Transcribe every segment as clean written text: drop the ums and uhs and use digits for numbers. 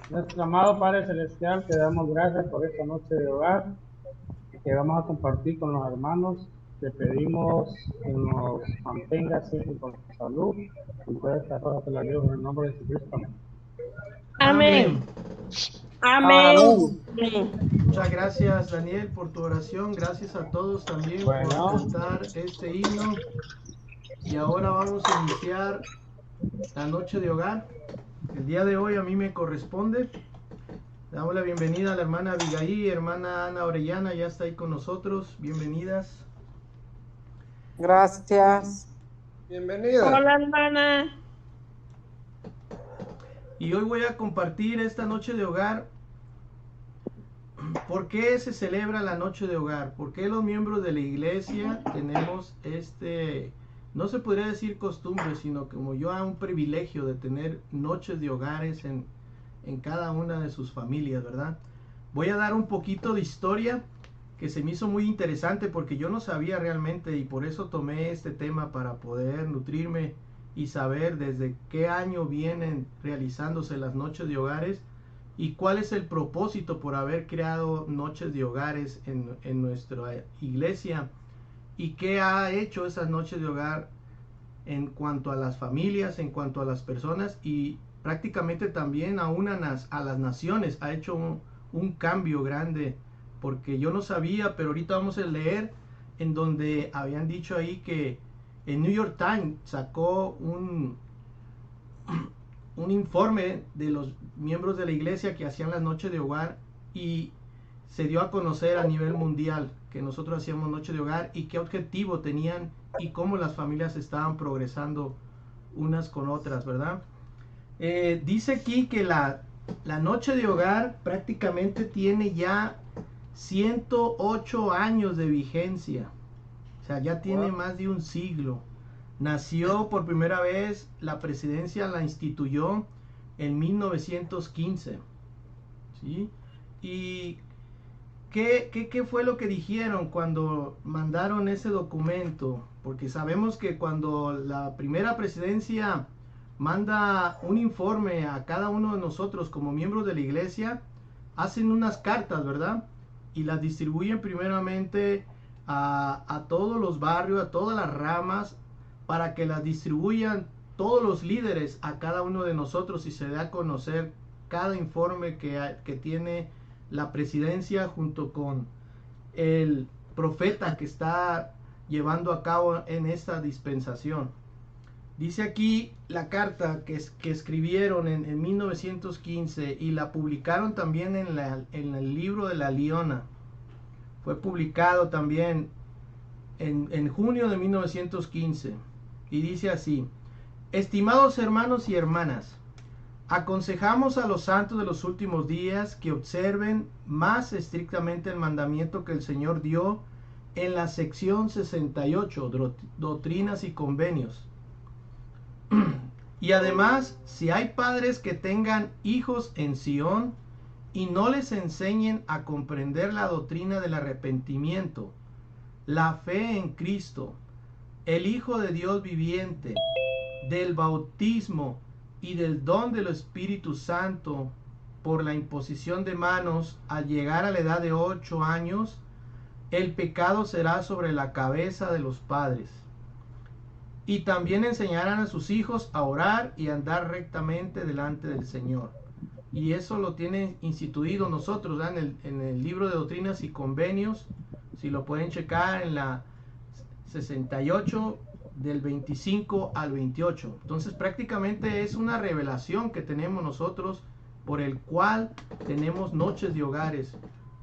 Nuestro amado Padre Celestial, te damos gracias por esta noche de hogar que vamos a compartir con los hermanos. Te pedimos que nos mantengas siempre con salud y todas estas cosas te las digo en el nombre de Jesucristo. Amén. Amén. Amén. Amén. Amén. Muchas gracias, Daniel, por tu oración. Gracias a todos también por Bueno, cantar este himno. Y ahora vamos a iniciar la noche de hogar. El día de hoy a mí me corresponde. Damos la bienvenida a la hermana Abigail, hermana Ana Orellana, ya está ahí con nosotros. Bienvenidas. Gracias. Hola, Bienvenida. hermana. Y hoy voy a compartir esta noche de hogar. ¿Por qué se celebra la noche de hogar? ¿Por qué los miembros de la iglesia tenemos no se podría decir costumbre, sino como yo un privilegio de tener noches de hogares en cada una de sus familias, ¿verdad? Voy a dar un poquito de historia que se me hizo muy interesante porque yo no sabía realmente y por eso tomé este tema para poder nutrirme y saber desde qué año vienen realizándose las noches de hogares y cuál es el propósito por haber creado noches de hogares en nuestra iglesia y qué ha hecho esas noches de hogar en cuanto a las familias, en cuanto a las personas y prácticamente también aún a las naciones ha hecho un cambio grande porque yo no sabía, pero ahorita vamos a leer en donde habían dicho ahí que el New York Times sacó un informe de los miembros de la iglesia que hacían las noches de hogar y se dio a conocer a nivel mundial que nosotros hacíamos noche de hogar y qué objetivo tenían y cómo las familias estaban progresando unas con otras, ¿verdad? Dice aquí que la noche de hogar prácticamente tiene ya 108 años de vigencia. O sea, ya tiene más de un siglo. Nació por primera vez, la presidencia la instituyó en 1915. ¿Sí? ¿Y qué fue lo que dijeron cuando mandaron ese documento? Porque sabemos que cuando la primera presidencia manda un informe a cada uno de nosotros como miembros de la iglesia, hacen unas cartas, ¿verdad? Y las distribuyen primeramente a todos los barrios, a todas las ramas, para que las distribuyan todos los líderes a cada uno de nosotros y se dé a conocer cada informe que tiene la presidencia junto con el profeta que está llevando a cabo en esta dispensación. Dice aquí la carta que escribieron en 1915 y la publicaron también en el libro de la Liona. Fue publicado también en junio de 1915 y dice así: estimados hermanos y hermanas, aconsejamos a los santos de los últimos días que observen más estrictamente el mandamiento que el Señor dio en la sección 68, doctrinas y convenios. Y además, si hay padres que tengan hijos en Sion y no les enseñen a comprender la doctrina del arrepentimiento, la fe en Cristo, el Hijo de Dios viviente, del bautismo y del don del Espíritu Santo por la imposición de manos al llegar a la edad de 8 años, el pecado será sobre la cabeza de los padres. Y también enseñarán a sus hijos a orar y andar rectamente delante del Señor. Y eso lo tienen instituido nosotros, ¿verdad? En el libro de doctrinas y convenios, si lo pueden checar en la 68 del 25 al 28. Entonces prácticamente es una revelación que tenemos nosotros por el cual tenemos noches de hogares.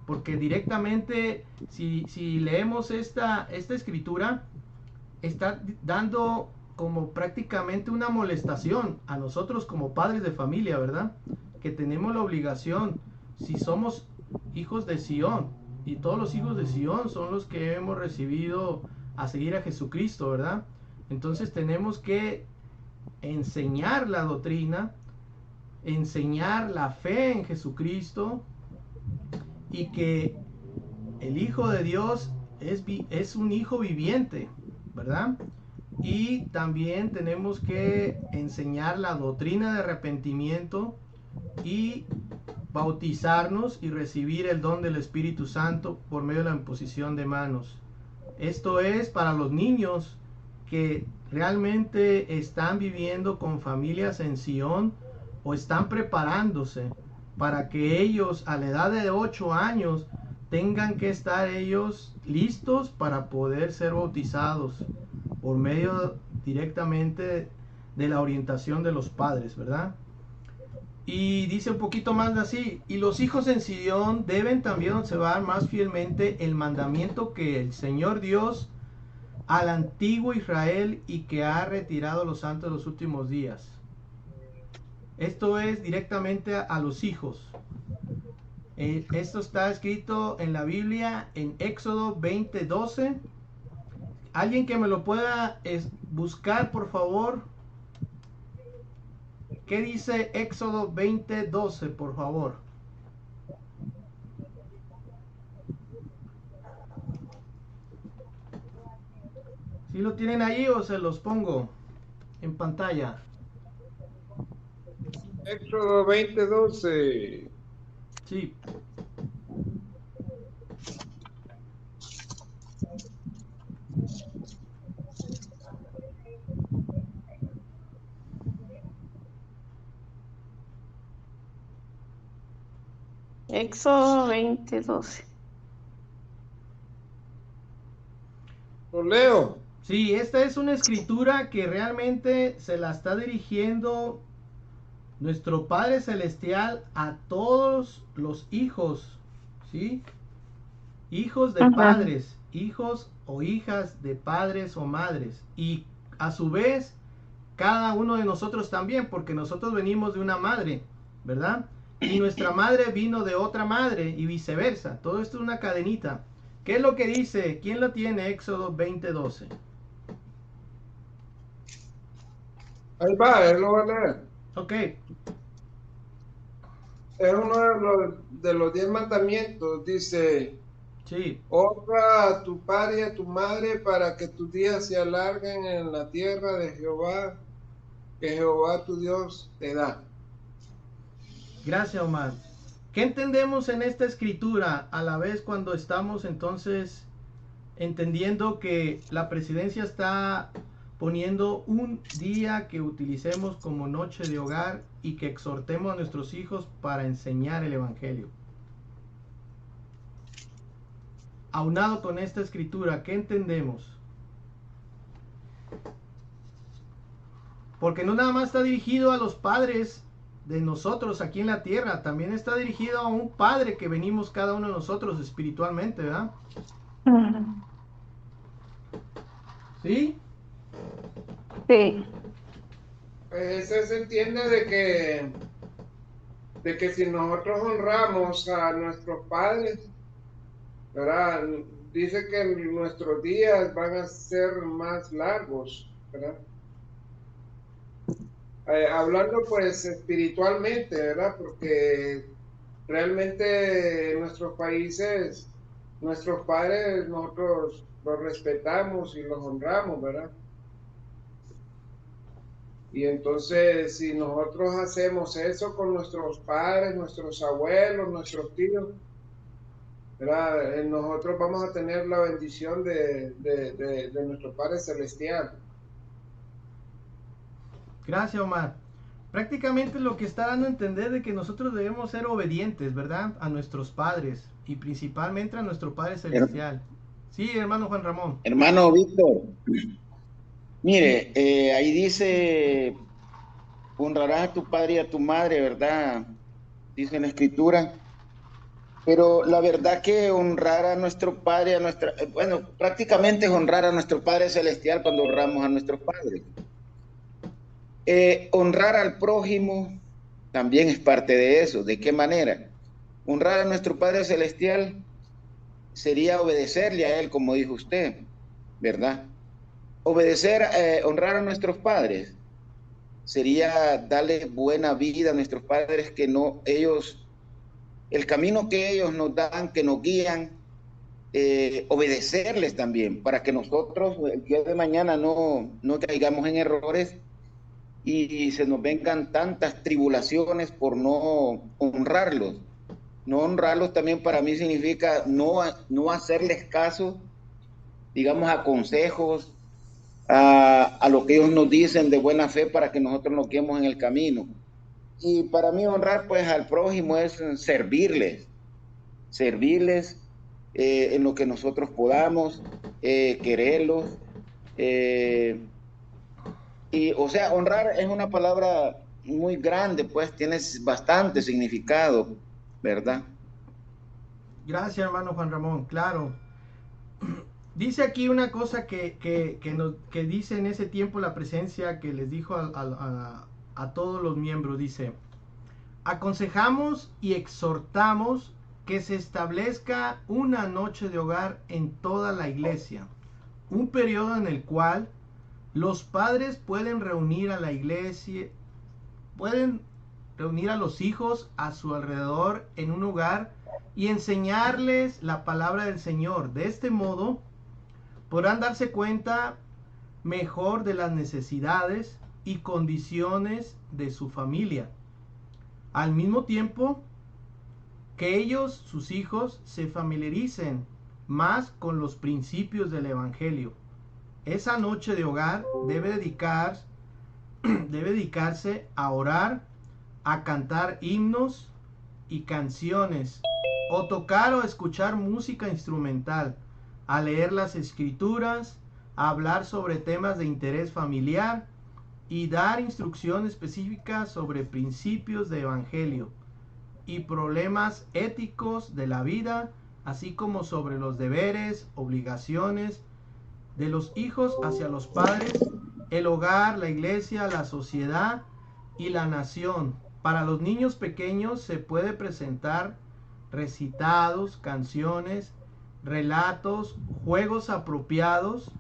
Porque directamente si leemos esta escritura, está dando como prácticamente una molestación a nosotros como padres de familia, ¿verdad? Que tenemos la obligación, si somos hijos de Sion, y todos los hijos de Sion son los que hemos recibido a seguir a Jesucristo, ¿verdad? Entonces tenemos que enseñar la doctrina, enseñar la fe en Jesucristo y que el Hijo de Dios es un hijo viviente, ¿verdad? Y también tenemos que enseñar la doctrina de arrepentimiento y bautizarnos y recibir el don del Espíritu Santo por medio de la imposición de manos. Esto es para los niños que realmente están viviendo con familias en Sion o están preparándose para que ellos a la edad de 8 años tengan que estar ellos listos para poder ser bautizados por medio directamente de la orientación de los padres, ¿verdad? Y dice un poquito más así: y los hijos en Sion deben también observar más fielmente el mandamiento que el Señor Dios al antiguo Israel y que ha retirado a los santos de los últimos días. Esto es directamente a los hijos. Esto está escrito en la Biblia en Éxodo 20:12. Alguien que me lo pueda buscar, por favor. ¿Qué dice Éxodo 20:12, por favor? ¿Sí lo tienen ahí o se los pongo en pantalla? Éxodo 20:12. Sí. Éxodo 20:12. Lo leo. Sí, esta es una escritura que realmente se la está dirigiendo nuestro Padre Celestial a todos los hijos, ¿sí? Hijos de padres, hijos o hijas de padres o madres. Y a su vez, cada uno de nosotros también, porque nosotros venimos de una madre, ¿verdad? Y nuestra madre vino de otra madre y viceversa. Todo esto es una cadenita. ¿Qué es lo que dice? ¿Quién lo tiene? Éxodo 20:12. Ahí va, él lo va a leer. Ok. Es uno de los 10 mandamientos. Dice: Sí. honra a tu padre y a tu madre para que tus días se alarguen en la tierra de Jehová, que Jehová tu Dios te da. Gracias, Omar. ¿Qué entendemos en esta escritura a la vez cuando estamos entonces entendiendo que la presidencia está poniendo un día que utilicemos como noche de hogar y que exhortemos a nuestros hijos para enseñar el evangelio? Aunado con esta escritura, ¿qué entendemos? Porque no nada más está dirigido a los padres de nosotros aquí en la tierra, también está dirigido a un padre que venimos cada uno de nosotros espiritualmente, ¿verdad? ¿Sí? Sí. Eso se entiende de que si nosotros honramos a nuestros padres, ¿verdad? Dice que nuestros días van a ser más largos, ¿verdad? Hablando pues espiritualmente, ¿verdad? Porque realmente en nuestros países, nuestros padres, nosotros los respetamos y los honramos, ¿verdad? Y entonces, si nosotros hacemos eso con nuestros padres, nuestros abuelos, nuestros tíos, ¿verdad? Nosotros vamos a tener la bendición de nuestro Padre Celestial. Gracias, Omar. Prácticamente lo que está dando a entender de que nosotros debemos ser obedientes, ¿verdad? A nuestros padres y principalmente a nuestro Padre Celestial. Sí, hermano Juan Ramón. Hermano Víctor, mire, ahí dice, honrarás a tu padre y a tu madre, ¿verdad? Dice en la escritura. Pero la verdad que honrar a nuestro padre, bueno, prácticamente es honrar a nuestro Padre Celestial cuando honramos a nuestros padres. Honrar al prójimo también es parte de eso. ¿De qué manera? Honrar a nuestro Padre Celestial sería obedecerle a Él, como dijo usted, ¿verdad? Honrar a nuestros padres sería darle buena vida a nuestros padres, que no ellos, el camino que ellos nos dan, que nos guían, obedecerles también, para que nosotros el día de mañana no caigamos en errores y se nos vengan tantas tribulaciones por no honrarlos. No honrarlos también para mí significa no hacerles caso, digamos, a consejos, a lo que ellos nos dicen de buena fe para que nosotros nos quedemos en el camino. Y para mí honrar pues al prójimo es servirles en lo que nosotros podamos, quererlos. Y o sea, honrar es una palabra muy grande, pues tiene bastante significado, ¿verdad? Gracias, hermano Juan Ramón, claro. Dice aquí una cosa que dice en ese tiempo la presencia que les dijo a todos los miembros, dice: aconsejamos y exhortamos que se establezca una noche de hogar en toda la iglesia, un periodo en el cual los padres pueden reunir a la iglesia, pueden reunir a los hijos a su alrededor en un hogar y enseñarles la palabra del Señor. De este modo podrán darse cuenta mejor de las necesidades y condiciones de su familia. Al mismo tiempo que ellos, sus hijos, se familiaricen más con los principios del Evangelio. Esa noche de hogar debe dedicarse a orar, a cantar himnos y canciones, o tocar o escuchar música instrumental, a leer las escrituras, a hablar sobre temas de interés familiar y dar instrucción específica sobre principios de evangelio y problemas éticos de la vida, así como sobre los deberes, obligaciones de los hijos hacia los padres, el hogar, la iglesia, la sociedad y la nación. Para los niños pequeños se puede presentar recitados, canciones, relatos, juegos apropiados.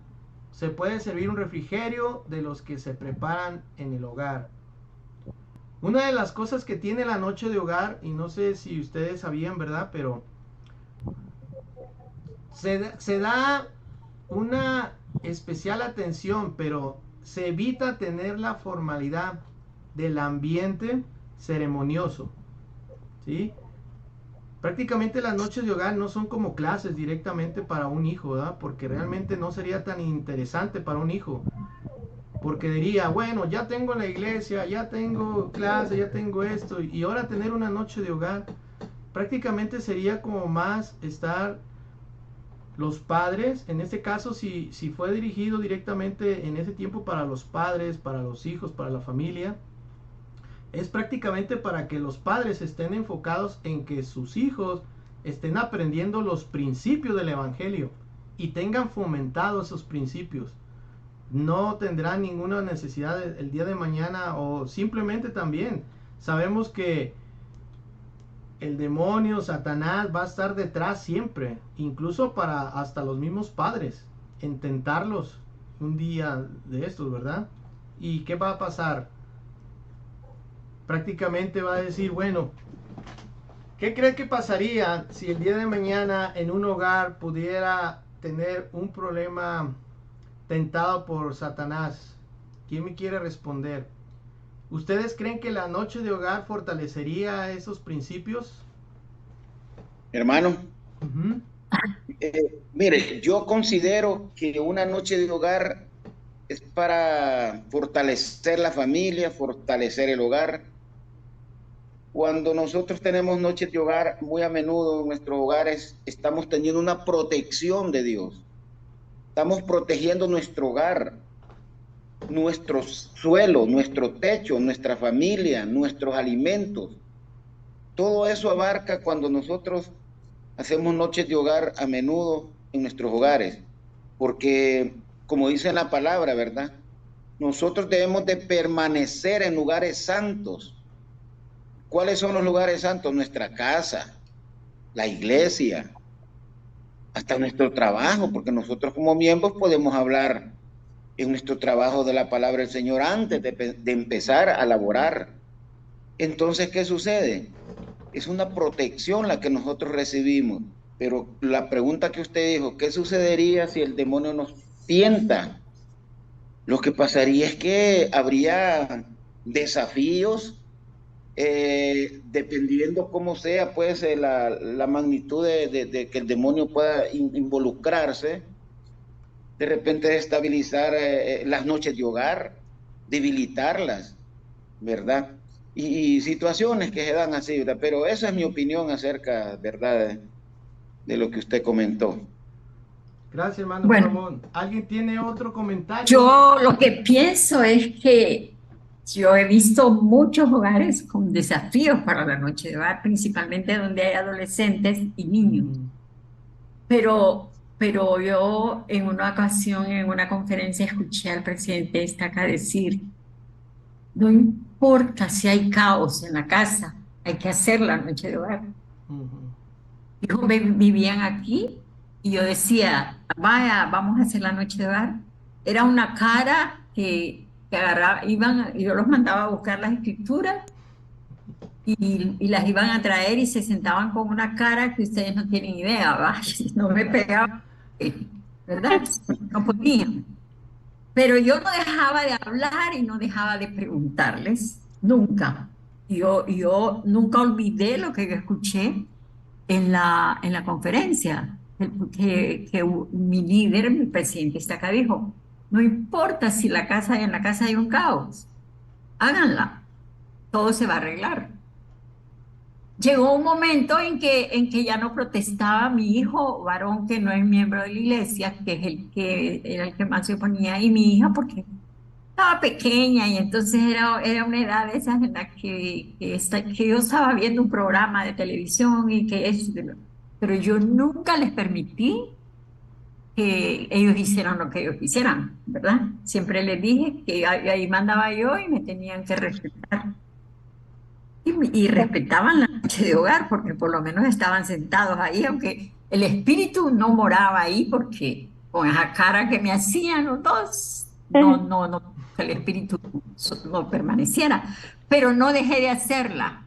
Se puede servir un refrigerio de los que se preparan en el hogar. Una de las cosas que tiene la noche de hogar, y no sé si ustedes sabían, ¿verdad? Pero se da una especial atención, pero se evita tener la formalidad del ambiente ceremonioso, ¿sí? Prácticamente las noches de hogar no son como clases directamente para un hijo, ¿verdad? Porque realmente no sería tan interesante para un hijo. Porque diría, bueno, ya tengo la iglesia, ya tengo clase, ya tengo esto, y ahora tener una noche de hogar, prácticamente sería como más estar los padres, en este caso si fue dirigido directamente en ese tiempo para los padres, para los hijos, para la familia, es prácticamente para que los padres estén enfocados en que sus hijos estén aprendiendo los principios del evangelio y tengan fomentados esos principios. No tendrán ninguna necesidad el día de mañana, o simplemente también sabemos que el demonio, Satanás, va a estar detrás siempre, incluso para hasta los mismos padres, en tentarlos un día de estos, ¿verdad? ¿Y qué va a pasar? Prácticamente va a decir, bueno, ¿qué cree que pasaría si el día de mañana en un hogar pudiera tener un problema tentado por Satanás? ¿Quién me quiere responder? ¿Ustedes creen que la noche de hogar fortalecería esos principios? Hermano, mire, yo considero que una noche de hogar es para fortalecer la familia, fortalecer el hogar. Cuando nosotros tenemos noches de hogar, muy a menudo en nuestros hogares estamos teniendo una protección de Dios. Estamos protegiendo nuestro hogar, nuestro suelo, nuestro techo, nuestra familia, nuestros alimentos. Todo eso abarca cuando nosotros hacemos noches de hogar a menudo en nuestros hogares. Porque, como dice la palabra, ¿verdad? Nosotros debemos de permanecer en lugares santos. ¿Cuáles son los lugares santos? Nuestra casa, la iglesia, hasta nuestro trabajo, porque nosotros como miembros podemos hablar en nuestro trabajo de la palabra del Señor antes de empezar a laborar. Entonces, ¿qué sucede? Es una protección la que nosotros recibimos. Pero la pregunta que usted dijo, ¿qué sucedería si el demonio nos tienta? Lo que pasaría es que habría desafíos, dependiendo cómo sea, pues, la magnitud de que el demonio pueda involucrarse, de repente destabilizar las noches de hogar, debilitarlas, ¿verdad? Y situaciones que se dan así, ¿verdad? Pero esa es mi opinión acerca, ¿verdad?, de lo que usted comentó. Gracias, hermano Bueno. Ramón. ¿Alguien tiene otro comentario? Yo lo que pienso es que yo he visto muchos hogares con desafíos para la noche de hogar, principalmente donde hay adolescentes y niños. Pero yo en una ocasión, en una conferencia, escuché al presidente Estaca decir, no importa si hay caos en la casa, hay que hacer la noche de hogar. Hijos vivían aquí y yo decía, vaya, vamos a hacer la noche de hogar. Era una cara que agarraba, yo los mandaba a buscar las escrituras y las iban a traer y se sentaban con una cara que ustedes no tienen idea, ¿va? No me pegaban, ¿verdad? No podían. Pero yo no dejaba de hablar y no dejaba de preguntarles, nunca. Yo nunca olvidé lo que yo escuché en la conferencia, que mi líder, mi presidente está acá, dijo, no importa si en la casa hay un caos, háganla, todo se va a arreglar. Llegó un momento en que ya no protestaba mi hijo varón, que no es miembro de la iglesia, que es era el que más se oponía, y mi hija, porque estaba pequeña y entonces era una edad de esas en la que yo estaba viendo un programa de televisión y que eso, pero yo nunca les permití que ellos hicieran lo que ellos quisieran, ¿verdad? Siempre les dije que ahí mandaba yo y me tenían que respetar. Y respetaban la noche de hogar porque por lo menos estaban sentados ahí, aunque el espíritu no moraba ahí porque con esa cara que me hacían los dos, no, que el espíritu no permaneciera. Pero no dejé de hacerla,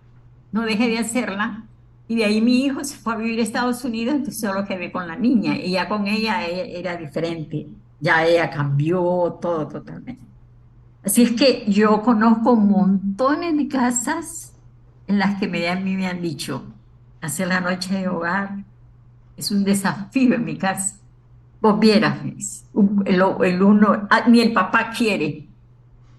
no dejé de hacerla. Y de ahí mi hijo se fue a vivir a Estados Unidos, entonces solo quedé con la niña. Y ya con ella era diferente, ya ella cambió todo totalmente. Así es que yo conozco montones de casas en las que a mí me han dicho, hacer la noche de hogar es un desafío en mi casa. Vos vieras, ni el papá quiere.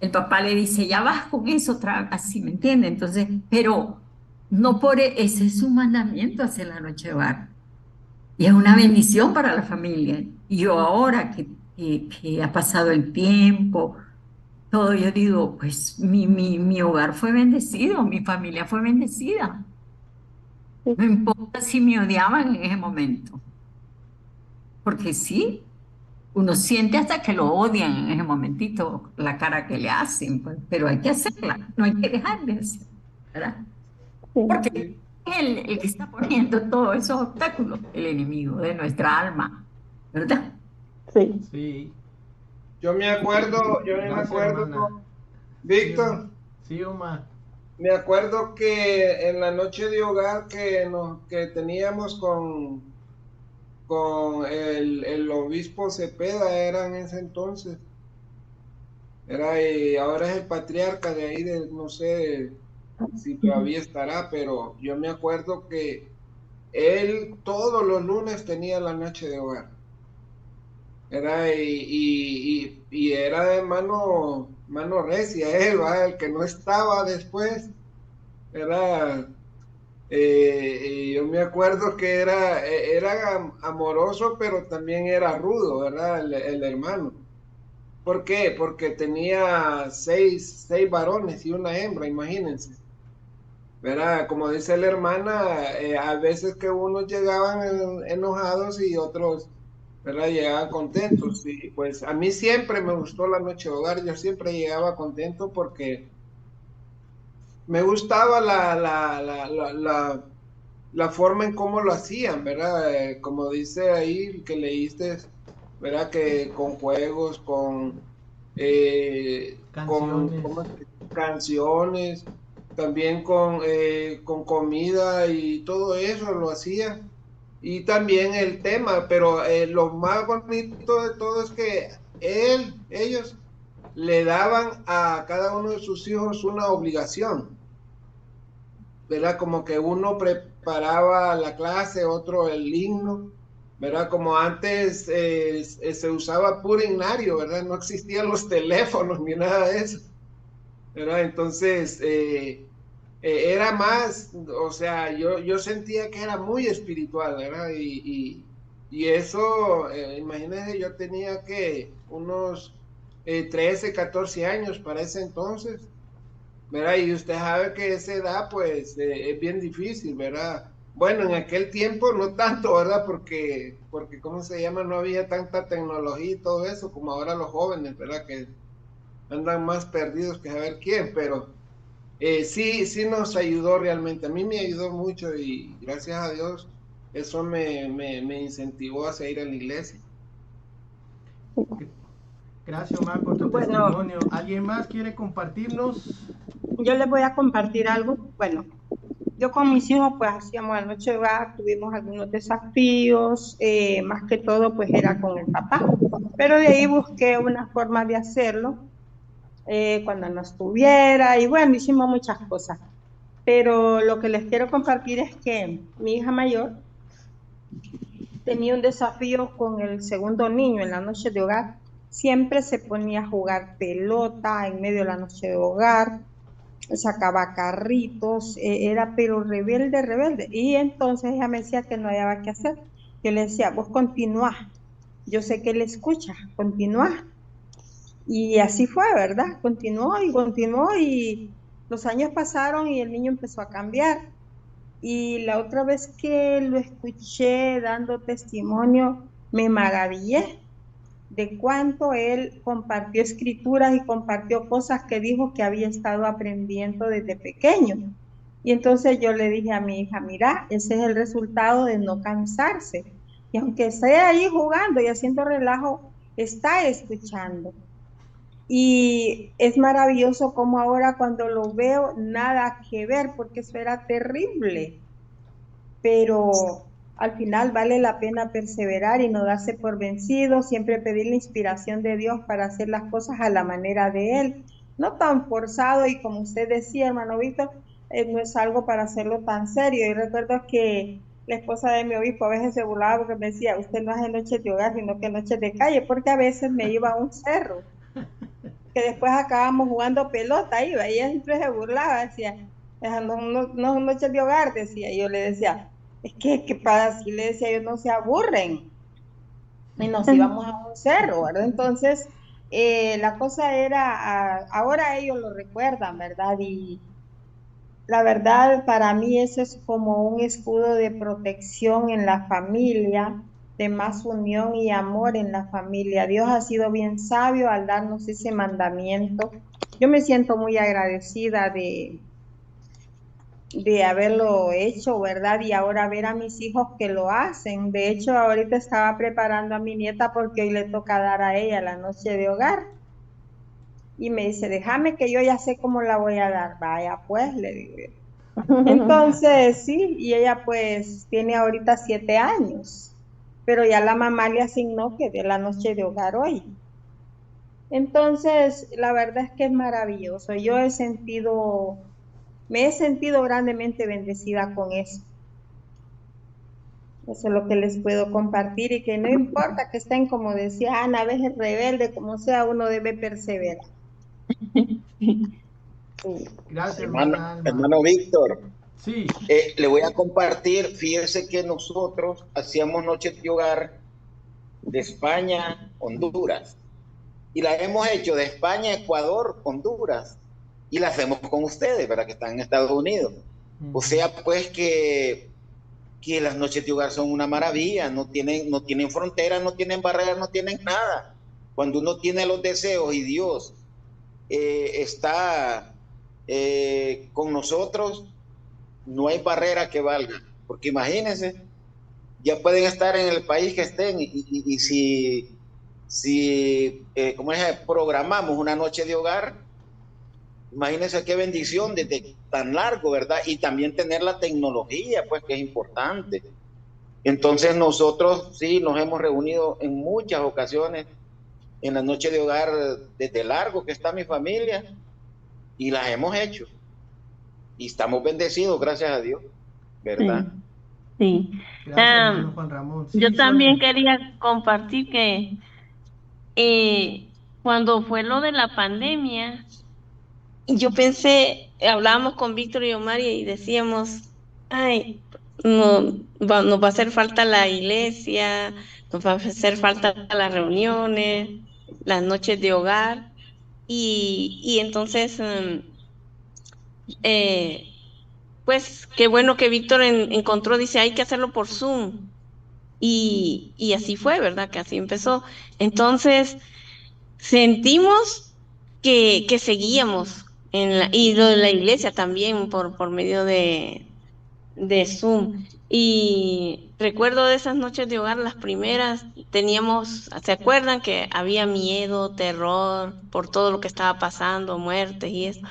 El papá le dice, ya vas con eso, así, ¿me entiende? Entonces, pero no ese es un mandamiento, hacer la noche de hogar. Y es una bendición para la familia. Y yo ahora que ha pasado el tiempo, todo, yo digo, pues mi hogar fue bendecido, mi familia fue bendecida. No importa si me odiaban en ese momento. Porque sí, uno siente hasta que lo odian en ese momentito, la cara que le hacen, pues, pero hay que hacerla, no hay que dejar de hacerla, ¿verdad? Porque es el que está poniendo todos esos obstáculos, el enemigo de nuestra alma, ¿verdad? Sí. Sí. Yo me acuerdo, Gracias, hermana. Víctor, Sí, Omar. me acuerdo que en la noche de hogar que teníamos con el obispo Cepeda, era en ese entonces, y ahora es el patriarca de ahí, no sé si todavía estará, pero yo me acuerdo que él todos los lunes tenía la noche de hogar. Y era de mano recia él, ¿va? El que no estaba después, era, yo me acuerdo que era amoroso, pero también era rudo, ¿verdad? El hermano. ¿Por qué? Porque tenía seis varones y una hembra, imagínense. ¿Verdad? Como dice la hermana, a veces que unos llegaban enojados y otros, ¿verdad?, llegaban contentos. Y pues a mí siempre me gustó la noche de hogar, yo siempre llegaba contento porque me gustaba la forma en cómo lo hacían, ¿verdad? Como dice ahí que leíste, ¿verdad? Que con juegos, con Canciones. canciones, también con comida y todo eso lo hacía. Y también el tema, pero lo más bonito de todo es que ellos le daban a cada uno de sus hijos una obligación, ¿verdad? Como que uno preparaba la clase, otro el himno, ¿verdad? Como antes se usaba puro himnario, ¿verdad? No existían los teléfonos ni nada de eso, ¿verdad? Entonces, era más, o sea, yo sentía que era muy espiritual, ¿verdad? Y eso, imagínense, yo tenía que unos 13, 14 años para ese entonces, ¿verdad? Y usted sabe que esa edad, pues, es bien difícil, ¿verdad? Bueno, en aquel tiempo no tanto, ¿verdad? Porque, ¿cómo se llama? No había tanta tecnología y todo eso como ahora los jóvenes, ¿verdad? Que andan más perdidos que saber quién, pero sí nos ayudó realmente. A mí me ayudó mucho y gracias a Dios eso me incentivó a seguir en la iglesia. Gracias, Omar, por tu Bueno, testimonio. ¿Alguien más quiere compartirnos? yo les voy a compartir algo. Bueno, yo con mis hijos pues hacíamos la noche de hogar, tuvimos algunos desafíos, más que todo pues era con el papá, pero de ahí busqué una forma de hacerlo cuando no estuviera y bueno, hicimos muchas cosas. Pero lo que les quiero compartir es que mi hija mayor tenía un desafío con el segundo niño en la noche de hogar. Siempre se ponía a jugar pelota en medio de la noche de hogar, sacaba carritos, era pero rebelde, rebelde. Y entonces ella me decía que no había qué hacer. Yo le decía, vos continúa. Yo sé que él escucha, continúa. Y así fue, ¿verdad? Continuó y los años pasaron y el niño empezó a cambiar. Y la otra vez que lo escuché dando testimonio, me maravillé de cuánto él compartió escrituras y compartió cosas que dijo que había estado aprendiendo desde pequeño. Y entonces yo le dije a mi hija, mira, ese es el resultado de no cansarse. Y aunque esté ahí jugando y haciendo relajo, está escuchando. Y es maravilloso como ahora cuando lo veo, nada que ver, porque eso era terrible, pero al final vale la pena perseverar y no darse por vencido, siempre pedir la inspiración de Dios para hacer las cosas a la manera de Él, no tan forzado y como usted decía, hermano Víctor, no es algo para hacerlo tan serio. Y recuerdo que la esposa de mi obispo a veces se burlaba porque me decía, usted no hace noches de hogar, sino que noches de calle, porque a veces me iba a un cerro que después acabamos jugando pelota, iba, y ella siempre se burlaba, decía, no son noches de hogar, decía, y yo le decía, que para así le decía yo, no se aburren, y nos íbamos a un cerro, ¿verdad? Entonces, la cosa era, ahora ellos lo recuerdan, ¿verdad? Y la verdad, para mí eso es como un escudo de protección en la familia, de más unión y amor en la familia. Dios ha sido bien sabio al darnos ese mandamiento. Yo me siento muy agradecida de haberlo hecho, ¿verdad? Y ahora ver a mis hijos que lo hacen. De hecho, ahorita estaba preparando a mi nieta porque hoy le toca dar a ella la noche de hogar. Y me dice, déjame que yo ya sé cómo la voy a dar. Vaya, pues, le digo. Entonces, sí, y ella pues tiene ahorita 7 años, pero ya la mamá le asignó que de la noche de hogar hoy. Entonces, la verdad es que es maravilloso. Me he sentido grandemente bendecida con eso. Eso es lo que les puedo compartir y que no importa que estén, como decía Ana, a veces rebelde, como sea, uno debe perseverar. Gracias, Hermano, hermana Alma. hermano Víctor, Sí, le voy a compartir, fíjese que nosotros hacíamos noches de hogar de España, Honduras, y la hemos hecho de España, Ecuador, Honduras, y la hacemos con ustedes, ¿verdad? Que están en Estados Unidos. O sea, pues que las noches de hogar son una maravilla, no tienen fronteras, no tienen barreras, no tienen nada. Cuando uno tiene los deseos y Dios está con nosotros, no hay barrera que valga, porque imagínense, ya pueden estar en el país que estén y si como es, programamos una noche de hogar, imagínense qué bendición desde tan largo, ¿verdad? Y también tener la tecnología, pues que es importante. Entonces nosotros sí nos hemos reunido en muchas ocasiones en la noche de hogar desde largo que está mi familia y las hemos hecho. Y estamos bendecidos, gracias a Dios, ¿verdad? Sí. Gracias, hermano Juan Ramón. Sí, Yo también Sonia. quería compartir que cuando fue lo de la pandemia, yo pensé, hablábamos con Víctor y Omar y decíamos, ay, nos va a hacer falta la iglesia, nos va a hacer falta las reuniones, las noches de hogar. Y entonces, eh, pues qué bueno que Víctor encontró, dice, hay que hacerlo por Zoom. Y así fue, ¿verdad? Que así empezó. Entonces, sentimos que seguíamos y lo de la iglesia también por medio de Zoom. Y recuerdo de esas noches de hogar, las primeras, teníamos, ¿se acuerdan que había miedo, terror por todo lo que estaba pasando, muertes y eso?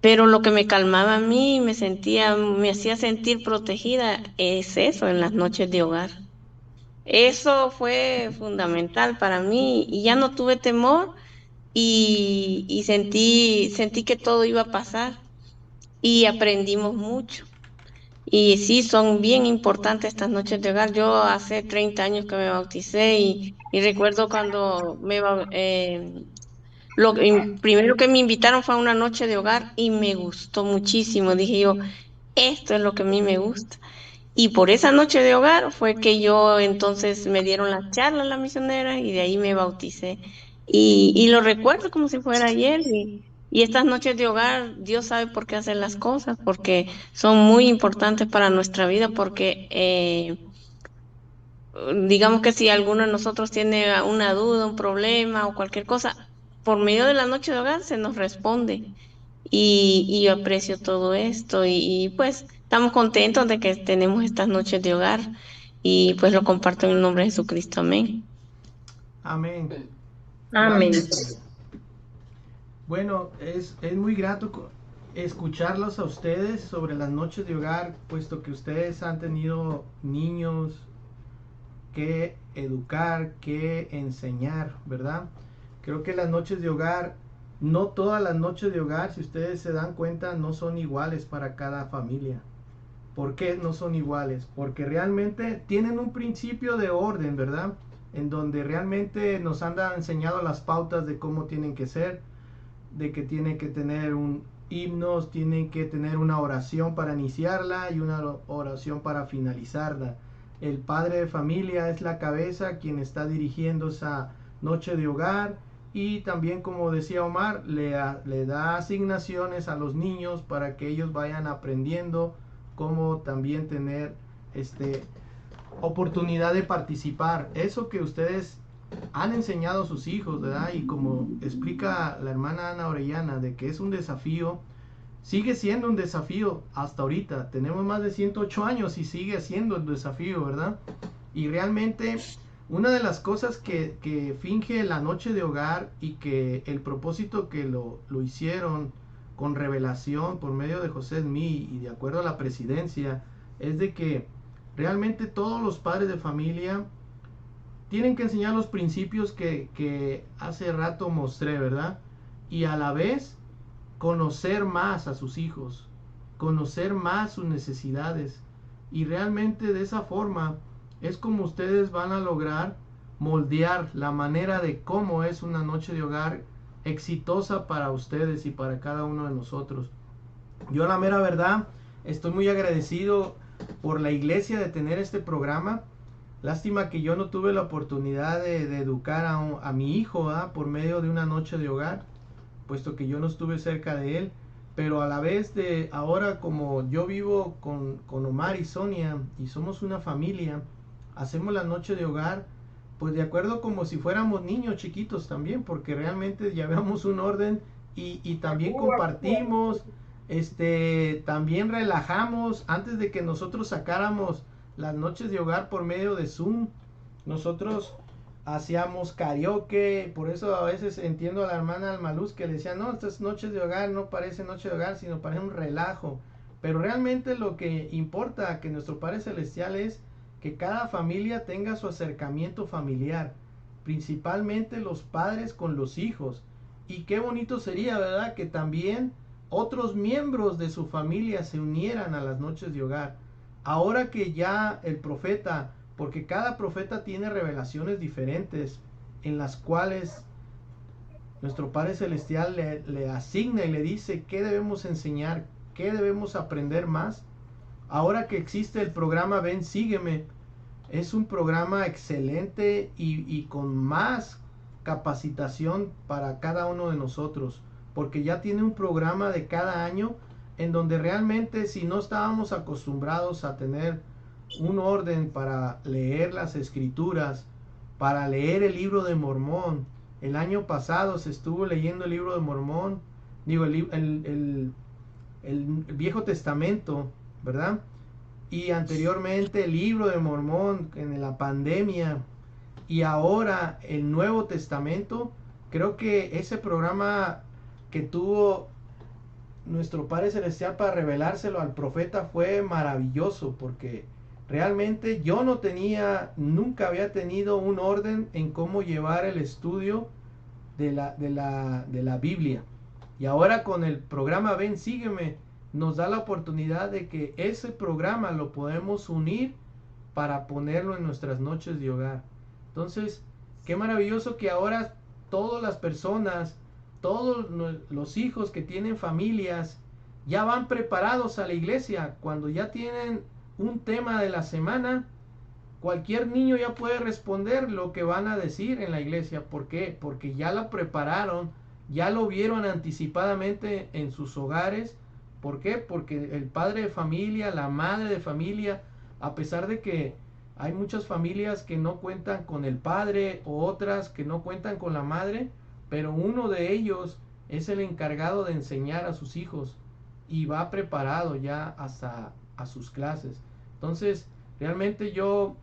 Pero lo que me calmaba a mí, me hacía sentir protegida, es eso, en las noches de hogar. Eso fue fundamental para mí y ya no tuve temor y sentí que todo iba a pasar y aprendimos mucho. Y sí, son bien importantes estas noches de hogar. Yo hace 30 años que me bauticé y recuerdo cuando primero que me invitaron fue a una noche de hogar y me gustó muchísimo. Dije yo, esto es lo que a mí me gusta. Y por esa noche de hogar fue que yo entonces me dieron la charla a la misionera y de ahí me bauticé. Y lo recuerdo como si fuera ayer. Y estas noches de hogar, Dios sabe por qué hacer las cosas, porque son muy importantes para nuestra vida, porque digamos que si alguno de nosotros tiene una duda, un problema o cualquier cosa, por medio de la noche de hogar se nos responde. Y yo aprecio todo esto y pues estamos contentos de que tenemos estas noches de hogar y pues lo comparto en el nombre de Jesucristo. Amén. Amén. Amén. Gracias, Sonia. Bueno, es muy grato escucharlos a ustedes sobre las noches de hogar, puesto que ustedes han tenido niños que educar, que enseñar, ¿verdad? Creo que las noches de hogar, no todas las noches de hogar, si ustedes se dan cuenta, no son iguales para cada familia. ¿Por qué no son iguales? Porque realmente tienen un principio de orden, ¿verdad? En donde realmente nos han enseñado las pautas de cómo tienen que ser, de que tienen que tener un himnos, tienen que tener una oración para iniciarla y una oración para finalizarla. El padre de familia es la cabeza quien está dirigiendo esa noche de hogar y también, como decía Omar, le da asignaciones a los niños para que ellos vayan aprendiendo cómo también tener oportunidad de participar. Eso que ustedes han enseñado a sus hijos, ¿verdad? Y como explica la hermana Ana Orellana, de que es un desafío, sigue siendo un desafío hasta ahorita. Tenemos más de 108 años y sigue siendo el desafío, ¿verdad? Y realmente una de las cosas que finge la noche de hogar y que el propósito que lo hicieron con revelación por medio de José Smith y de acuerdo a la presidencia, es de que realmente todos los padres de familia tienen que enseñar los principios que hace rato mostré, ¿verdad? Y a la vez conocer más a sus hijos, conocer más sus necesidades. Y realmente de esa forma es como ustedes van a lograr moldear la manera de cómo es una noche de hogar exitosa para ustedes y para cada uno de nosotros. Yo la mera verdad estoy muy agradecido por la iglesia de tener este programa. Lástima que yo no tuve la oportunidad de educar a mi hijo, ¿verdad? Por medio de una noche de hogar, puesto que yo no estuve cerca de él. Pero a la vez de ahora, como yo vivo con Omar y Sonia y somos una familia, hacemos la noche de hogar pues de acuerdo como si fuéramos niños chiquitos también, porque realmente llevamos un orden y también compartimos, también relajamos. Antes de que nosotros sacáramos las noches de hogar por medio de Zoom, nosotros hacíamos karaoke. Por eso a veces entiendo a la hermana Almaluz que le decía, no, estas noches de hogar no parecen noche de hogar, sino parece un relajo. Pero realmente lo que importa que nuestro Padre Celestial es que cada familia tenga su acercamiento familiar, principalmente los padres con los hijos. Y qué bonito sería, ¿verdad?, que también otros miembros de su familia se unieran a las noches de hogar. Ahora que ya el profeta, porque cada profeta tiene revelaciones diferentes en las cuales nuestro Padre Celestial le asigna y le dice qué debemos enseñar, qué debemos aprender más. Ahora que existe el programa Ven, Sígueme, es un programa excelente y con más capacitación para cada uno de nosotros, porque ya tiene un programa de cada año en donde realmente, si no estábamos acostumbrados a tener un orden para leer las escrituras, para leer el libro de Mormón, el año pasado se estuvo leyendo el libro de Mormón, digo, el Viejo Testamento, ¿verdad? Y anteriormente el libro de Mormón en la pandemia, y ahora el Nuevo Testamento. Creo que ese programa que tuvo nuestro Padre Celestial para revelárselo al profeta fue maravilloso, porque realmente yo nunca había tenido un orden en cómo llevar el estudio de la Biblia. Y ahora con el programa Ven, Sígueme, nos da la oportunidad de que ese programa lo podemos unir para ponerlo en nuestras noches de hogar. Entonces, qué maravilloso que ahora todas las personas, todos los hijos que tienen familias, ya van preparados a la iglesia. Cuando ya tienen un tema de la semana, cualquier niño ya puede responder lo que van a decir en la iglesia. ¿Por qué? Porque ya la prepararon, ya lo vieron anticipadamente en sus hogares. ¿Por qué? Porque el padre de familia, la madre de familia, a pesar de que hay muchas familias que no cuentan con el padre o otras que no cuentan con la madre, pero uno de ellos es el encargado de enseñar a sus hijos y va preparado ya hasta a sus clases. Entonces, realmente yo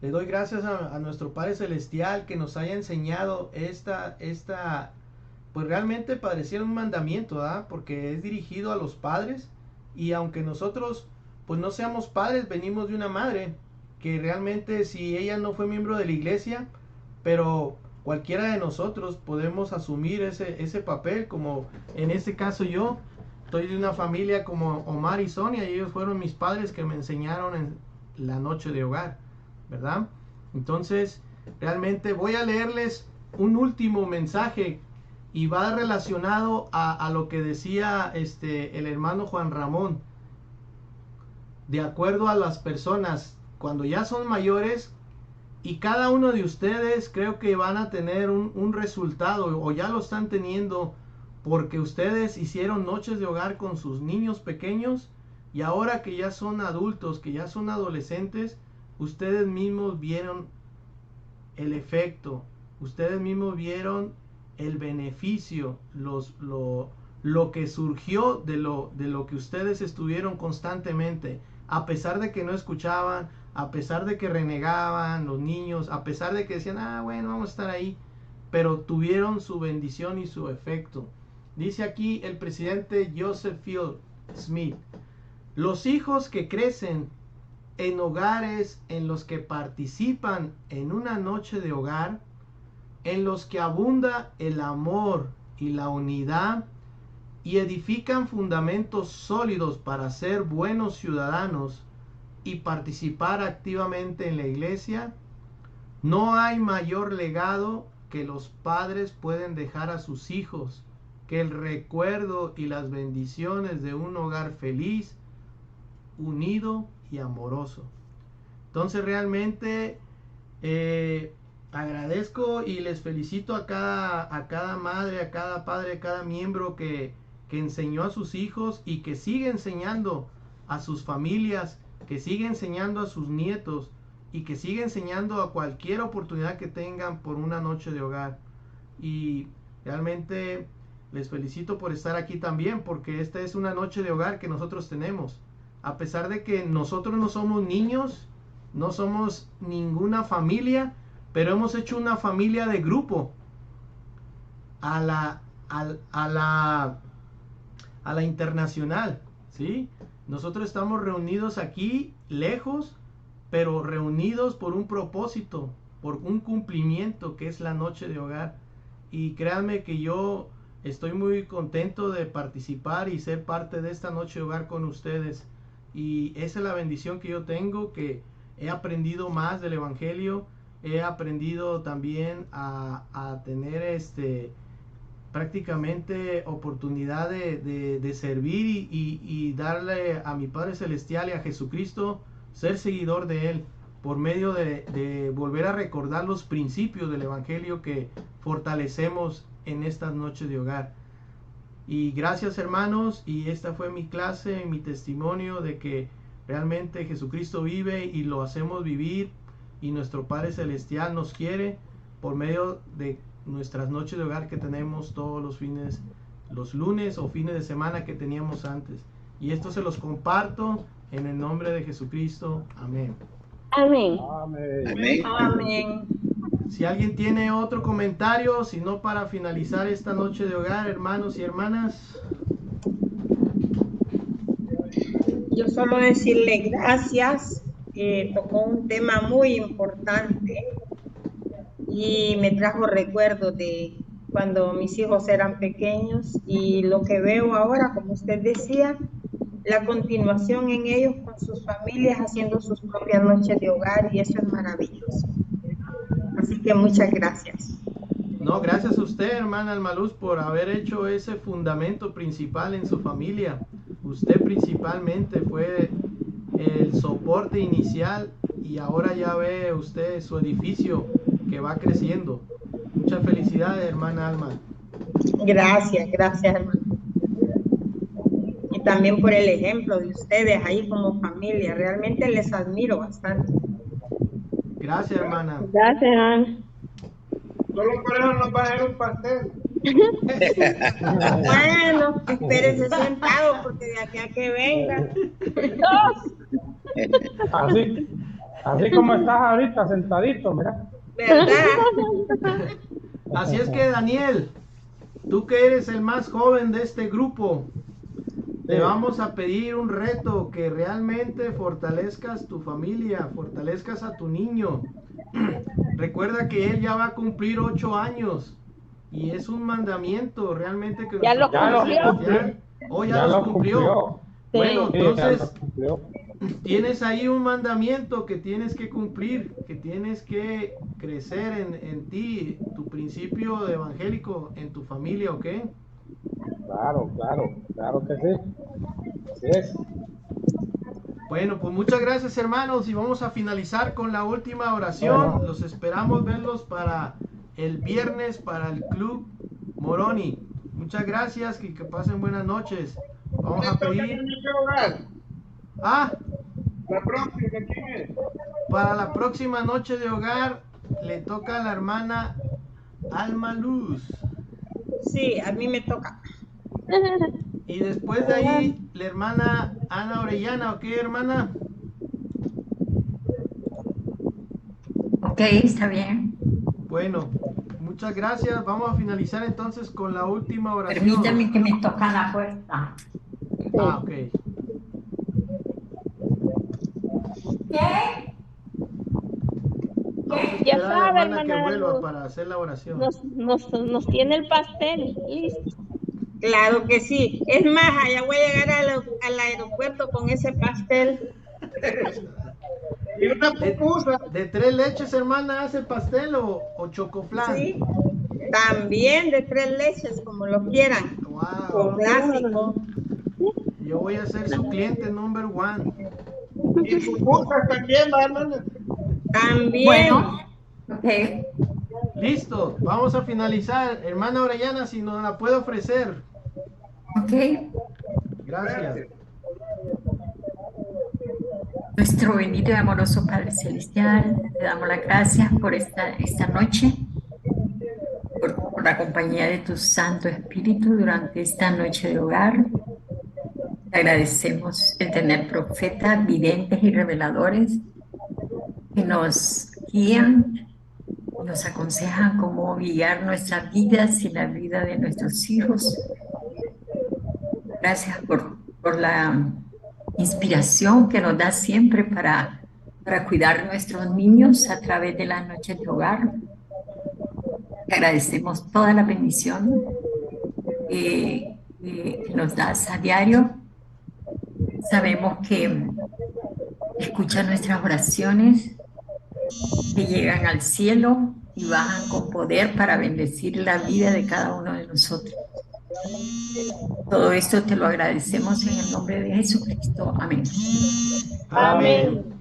le doy gracias a nuestro Padre Celestial que nos haya enseñado pues realmente pareciera un mandamiento, ¿verdad? Porque es dirigido a los padres, y aunque nosotros pues no seamos padres, venimos de una madre que realmente, si ella no fue miembro de la iglesia, pero cualquiera de nosotros podemos asumir ese papel, como en este caso yo estoy de una familia como Omar y Sonia, y ellos fueron mis padres que me enseñaron en la noche de hogar, ¿verdad? Entonces, realmente voy a leerles un último mensaje y va relacionado a lo que decía el hermano Juan Ramón. De acuerdo a las personas, cuando ya son mayores, y cada uno de ustedes creo que van a tener un resultado, o ya lo están teniendo, porque ustedes hicieron noches de hogar con sus niños pequeños, y ahora que ya son adultos, que ya son adolescentes, ustedes mismos vieron el efecto, ustedes mismos vieron el beneficio, lo que surgió de lo que ustedes estuvieron constantemente, a pesar de que no escuchaban, a pesar de que renegaban los niños, a pesar de que decían, bueno, vamos a estar ahí, pero tuvieron su bendición y su efecto. Dice aquí el presidente Joseph Field Smith: los hijos que crecen en hogares en los que participan en una noche de hogar, en los que abunda el amor y la unidad, y edifican fundamentos sólidos para ser buenos ciudadanos y participar activamente en la iglesia, no hay mayor legado que los padres pueden dejar a sus hijos que el recuerdo y las bendiciones de un hogar feliz, unido y amoroso. Entonces realmente agradezco y les felicito a cada madre, a cada padre, a cada miembro que enseñó a sus hijos y que sigue enseñando a sus familias, que sigue enseñando a sus nietos y que sigue enseñando a cualquier oportunidad que tengan por una noche de hogar. Y realmente les felicito por estar aquí también, porque esta es una noche de hogar que nosotros tenemos. A pesar de que nosotros no somos niños, no somos ninguna familia, pero hemos hecho una familia de grupo a la internacional, ¿sí? Nosotros estamos reunidos aquí, lejos, pero reunidos por un propósito, por un cumplimiento que es la noche de hogar. Y créanme que yo estoy muy contento de participar y ser parte de esta noche de hogar con ustedes. Y esa es la bendición que yo tengo, que he aprendido más del Evangelio, he aprendido también a tener prácticamente oportunidad de servir y darle a mi Padre Celestial y a Jesucristo, ser seguidor de Él, por medio de volver a recordar los principios del Evangelio que fortalecemos en estas noches de hogar. Y gracias, hermanos, y esta fue mi clase, mi testimonio de que realmente Jesucristo vive y lo hacemos vivir, y nuestro Padre Celestial nos quiere por medio de nuestras noches de hogar que tenemos todos los lunes o fines de semana que teníamos antes. Y esto se los comparto en el nombre de Jesucristo. Amén. Amén. Amén. Amén. Si alguien tiene otro comentario, si no, para finalizar esta noche de hogar, hermanos y hermanas. Yo solo decirle gracias, tocó un tema muy importante y me trajo recuerdos de cuando mis hijos eran pequeños, y lo que veo ahora, como usted decía, la continuación en ellos con sus familias haciendo sus propias noches de hogar, y eso es maravilloso. Así que muchas gracias. No, gracias a usted, hermana Almaluz, por haber hecho ese fundamento principal en su familia. Usted principalmente fue el soporte inicial, y ahora ya ve usted su edificio que va creciendo. Muchas felicidades, hermana Alma. Gracias, hermano. Y también por el ejemplo de ustedes ahí como familia. Realmente les admiro bastante. Gracias, hermana. Gracias, Ana. Solo por eso nos va a hacer un pastel. Bueno, espérese sentado porque de aquí a que venga. Así como estás ahorita sentadito, mira. ¿Verdad? Así es que, Daniel, tú que eres el más joven de este grupo, te vamos a pedir un reto, que realmente fortalezcas tu familia, fortalezcas a tu niño. Recuerda que él ya va a cumplir 8 años y es un mandamiento realmente que Ya lo cumplió. Oh, ya los cumplió. Bueno, Sí, entonces ya lo cumplió. tienes ahí un mandamiento que tienes que cumplir, que tienes que crecer en ti, tu principio de evangélico en tu familia, ¿ok? Claro que sí. Así es. Bueno, pues muchas gracias, hermanos, y vamos a finalizar con la última oración. Bueno. Los esperamos verlos para el viernes para el Club Moroni. Muchas gracias y que pasen buenas noches. Vamos a pedir... Ah, La próxima, ¿quién es? para la próxima noche de hogar le toca a la hermana Alma Luz. Sí, a mí me toca. Y después de ahí, la hermana Ana Orellana, ¿ok, hermana? Ok, está bien. Bueno, muchas gracias. Vamos a finalizar entonces con la última oración. Permítame que me toca la puerta. Ah, ok. ¿Qué? Vamos a Ya esperar a la sabe, hermana que hermana vuelva Luz. para hacer la oración. Nos tiene el pastel listo. Claro que sí. Es más, allá voy a llegar al aeropuerto con ese pastel. Y una pupusa. ¿De 3 leches, hermana, hace pastel o chocoflan? Sí, también de 3 leches, como lo quieran. Wow. Clásico. Yo voy a ser su cliente number 1. Y pupusas también, hermano. También. Bueno, ok. Listo, vamos a finalizar. Hermana Orellana, si nos la puede ofrecer. Ok. Gracias. Nuestro bendito y amoroso Padre Celestial, te damos las gracias por esta noche, por la compañía de tu Santo Espíritu durante esta noche de hogar. Te agradecemos el tener profetas, videntes y reveladores que nos guían, nos aconsejan cómo guiar nuestras vidas y la vida de nuestros hijos. Gracias por la inspiración que nos da siempre para para cuidar a nuestros niños a través de las noches de hogar. Te agradecemos toda la bendición que nos das a diario. Sabemos que escucha nuestras oraciones, que llegan al cielo y bajan con poder para bendecir la vida de cada uno de nosotros. Todo esto te lo agradecemos en el nombre de Jesucristo. Amén. Amén.